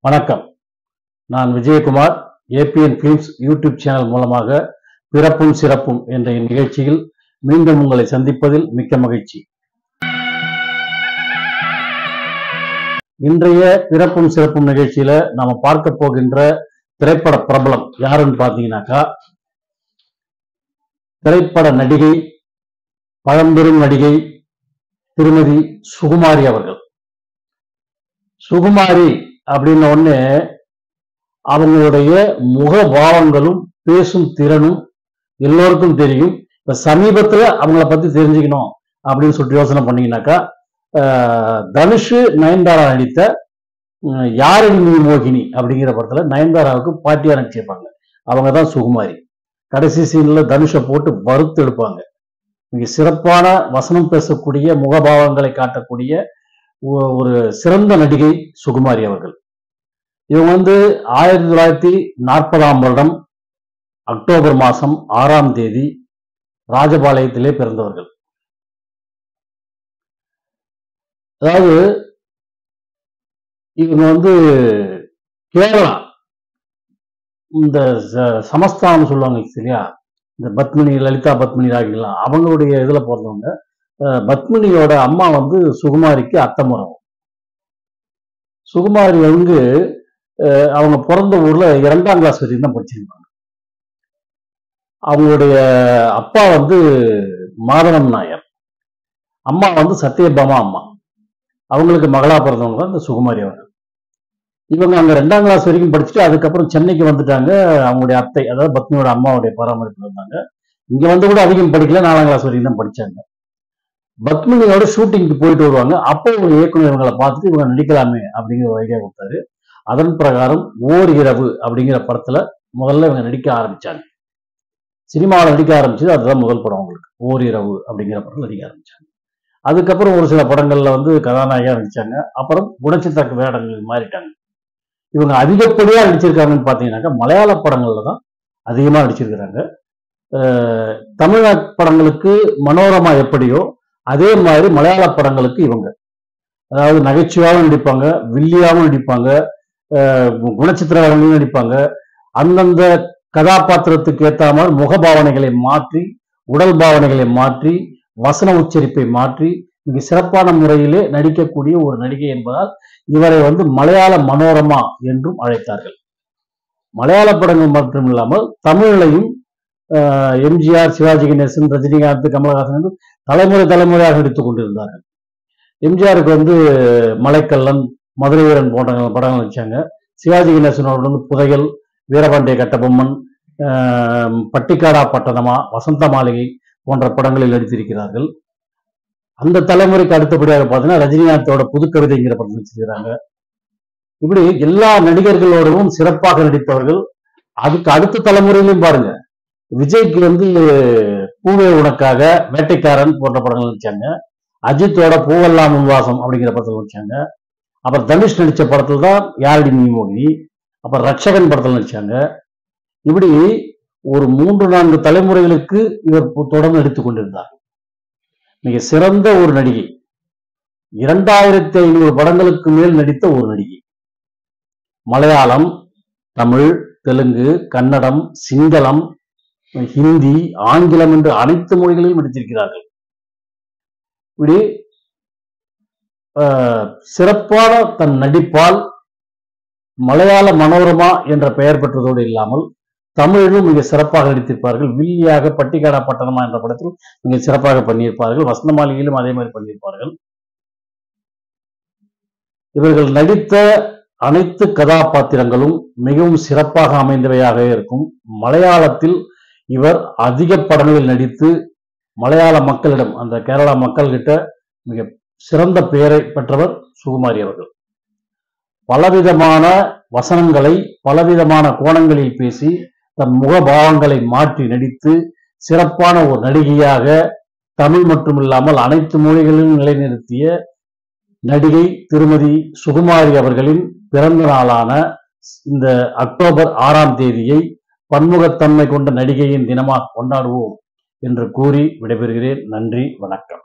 வணக்கம். நான் Vijayakumar. ABN films YouTube channel மூலமாக பிறப்பும் சிறப்பும் என்ற நிகழ்ச்சியில் மீண்டும் உங்களை சந்திப்பதில் மிக்க மகிழ்ச்சி. இன்றைய பிறப்பும் சிறப்பும் நிகழ்ச்சியில நாம பார்க்க போகின்ற திரைப்பட பிரபலம் யாருன்னு பாத்தீங்கன்னாக்கா, திரைப்பட நடிகை, பழம்பெரும் நடிகை திருமதி சுகுமாரி அவர்கள். சுகுமாரி அப்படின்ன உடனே அவங்களுடைய முகபாவங்களும் பேசும் திறனும் எல்லோருக்கும் தெரியும். இப்ப சமீபத்துல அவங்கள பத்தி தெரிஞ்சுக்கணும் அப்படின்னு சொல்லிட்டு யோசனை பண்ணீங்கன்னாக்கா, தனுஷ் நயன்தாரா நடித்த யாரடி நீ மோகினி அப்படிங்கிற படத்துல நயன்தாராவுக்கு பாட்டியா நடிச்சிருப்பாங்க. அவங்க தான் சுகுமாரி. கடைசி சீன்ல தனுஷை போட்டு வறுத்து எடுப்பாங்க. மிக சிறப்பான வசனம் பேசக்கூடிய, முகபாவங்களை காட்டக்கூடிய ஒரு சிறந்த நடிகை சுகுமாரி அவர்கள். இவங்க 1940ஆம் வருடம் அக்டோபர் மாதம் 6ஆம் தேதி ராஜபாளையத்திலே பிறந்தவர்கள். அதாவது இவங்க கேரளா, இந்த சமஸ்தானம் சொல்லுவாங்க இல்லையா, இந்த பத்மினி, லலிதா பத்மினி ராகிலாம் அவங்களுடைய இதுல பிறந்தவங்க. பத்மினியோட அம்மா சுகுமாரிக்கு அத்தை முறை. சுகுமாரி அவங்க பிறந்த ஊர்ல 2ஆம் கிளாஸ் வரைக்கும் தான் படிச்சிருக்காங்க. அவங்களுடைய அப்பா மாதவன் நாயர், அம்மா சத்யபாமா அம்மா. அவங்களுக்கு மகளா பிறந்தவங்க தான் இந்த சுகுமாரி அவர்கள். இவங்க அங்க 2ஆம் கிளாஸ் வரைக்கும் படிச்சுட்டு அதுக்கப்புறம் சென்னைக்கு வந்துட்டாங்க. அவங்களுடைய அத்தை, அதாவது பத்மினியோட அம்மாவுடைய பராமரிப்பு வந்தாங்க. இங்க கூட அதிகம் படிக்கல, 4ஆம் கிளாஸ் வரைக்கும் தான் படிச்சாங்க. பத்மினியோட ஷூட்டிங்க்கு போயிட்டு வருவாங்க. அப்போ ஒரு இயக்குனர் இவங்களை பார்த்துட்டு இவங்க நடிக்கலாமே அப்படிங்கிற ஒரு ஐடியா கொடுத்தாரு. அதன் பிரகாரம் ஓர் இரவு அப்படிங்கிற படத்துல முதல்ல இவங்க நடிக்க ஆரம்பிச்சாங்க. சினிமாவில் நடிக்க ஆரம்பிச்சது அதுதான் முதல் படம் அவங்களுக்கு. ஓர் இரவு அப்படிங்கிற படத்துல நடிக்க ஆரம்பிச்சாங்க. அதுக்கப்புறம் ஒரு சில படங்கள்ல கதாநாயகா நடிச்சாங்க. அப்புறம் குணச்சித்திர வேடங்கள் மாறிட்டாங்க. இவங்க அதிகப்படியா நடிச்சிருக்காங்கன்னு பாத்தீங்கன்னாக்கா மலையாள படங்கள்ல தான் அதிகமா நடிச்சிருக்கிறாங்க. தமிழ் படங்களுக்கு மனோரமா எப்படியோ அதே மாதிரி மலையாள படங்களுக்கு இவங்க, அதாவது நகைச்சுவாவும் நடிப்பாங்க, வில்லியாவும் நடிப்பாங்க, குணச்சித்திர வேடங்களும் நடிப்பாங்க. அந்தந்த கதாபாத்திரத்துக்கு ஏற்ற மாதிரி முகபாவனைகளை மாற்றி, உடல் பாவனைகளை மாற்றி, வசன உச்சரிப்பை மாற்றி மிக சிறப்பான முறையிலே நடிக்கக்கூடிய ஒரு நடிகை என்பதால் இவரை மலையாள மனோரமா என்றும் அழைத்தார்கள். மலையாள படங்கள் மட்டும் இல்லாமல் தமிழிலையும் எம்ஜிஆர், சிவாஜி கணேசன், ரஜினிகாந்த், கமலஹாசன் என்று தலைமுறையாக நடித்துக் கொண்டிருந்தார்கள். எம்ஜிஆருக்கு மலைக்கல்லன், மதுரை வீரன் போன்ற படங்கள் நடிச்சாங்க. சிவாஜி கணேசனோட புதையல், வீரபாண்டிய கட்டபொம்மன், பட்டிக்காடா பட்டணமா, வசந்த மாளிகை போன்ற படங்களில் நடித்திருக்கிறார்கள். அந்த தலைமுறைக்கு அடுத்தபடியாக பார்த்தீங்கன்னா ரஜினிகாந்தோட புதுக்கவிதைங்கிற படம் நடிச்சிருக்கிறாங்க. இப்படி எல்லா நடிகர்களோடவும் சிறப்பாக நடித்தவர்கள். அதுக்கு அடுத்த தலைமுறையிலும் பாருங்க, விஜய்க்கு பூவே உனக்காக, வேட்டைக்காரன் போன்ற படங்கள் நடிச்சாங்க. அஜித்தோட பூவெல்லாம் உன்வாசம் அப்படிங்கிற படத்தில் நடிச்சாங்க. அப்புறம் தனுஷ் நடிச்ச படத்துல தான் யாரடி நீ மோகினி, அப்புறம் ரட்சகன் படத்தில் நடிச்சாங்க. இப்படி ஒரு 3-4 தலைமுறைகளுக்கு இவர் தொடர்ந்து நடித்துக் கொண்டிருந்தார். மிக சிறந்த ஒரு நடிகை. 2500 படங்களுக்கு மேல் நடித்த ஒரு நடிகை. மலையாளம், தமிழ், தெலுங்கு, கன்னடம், சிங்களம், ஹிந்தி, ஆங்கிலம் என்று அனைத்து மொழிகளிலும் நடித்திருக்கிறார்கள். இப்படி சிறப்பான தன் நடிப்பால் மலையாள மனோரமா என்ற பெயர் பெற்றதோடு இல்லாமல் தமிழிலும் மிக சிறப்பாக நடித்திருப்பார்கள். வில்லியாக பட்டிக்காடா பட்டணமா என்ற படத்தில் மிக சிறப்பாக பண்ணியிருப்பார்கள். வசந்த மாளிகையிலும் அதே மாதிரி பண்ணியிருப்பார்கள். இவர்கள் நடித்த அனைத்து கதாபாத்திரங்களும் மிகவும் சிறப்பாக அமைந்தவையாக இருக்கும். மலையாளத்தில் இவர் அதிக படங்களில் நடித்து மலையாள மக்களிடம், அந்த கேரளா மக்கள்கிட்ட மிக சிறந்த பெயரை பெற்றவர் சுகுமாரி அவர்கள். பலவிதமான வசனங்களை பலவிதமான கோணங்களில் பேசி தன் முகபாவங்களை மாற்றி நடித்து சிறப்பான ஒரு நடிகையாக தமிழ் மட்டுமில்லாமல் அனைத்து மொழிகளிலும் நிலைநிறுத்திய நடிகை திருமதி சுகுமாரி அவர்களின் பிறந்த நாளான இந்த அக்டோபர் 6ஆம் தேதியை பன்முகத்தன்மை கொண்ட நடிகையின் தினமாக கொண்டாடுவோம் என்று கூறி விடைபெறுகிறேன். நன்றி, வணக்கம்.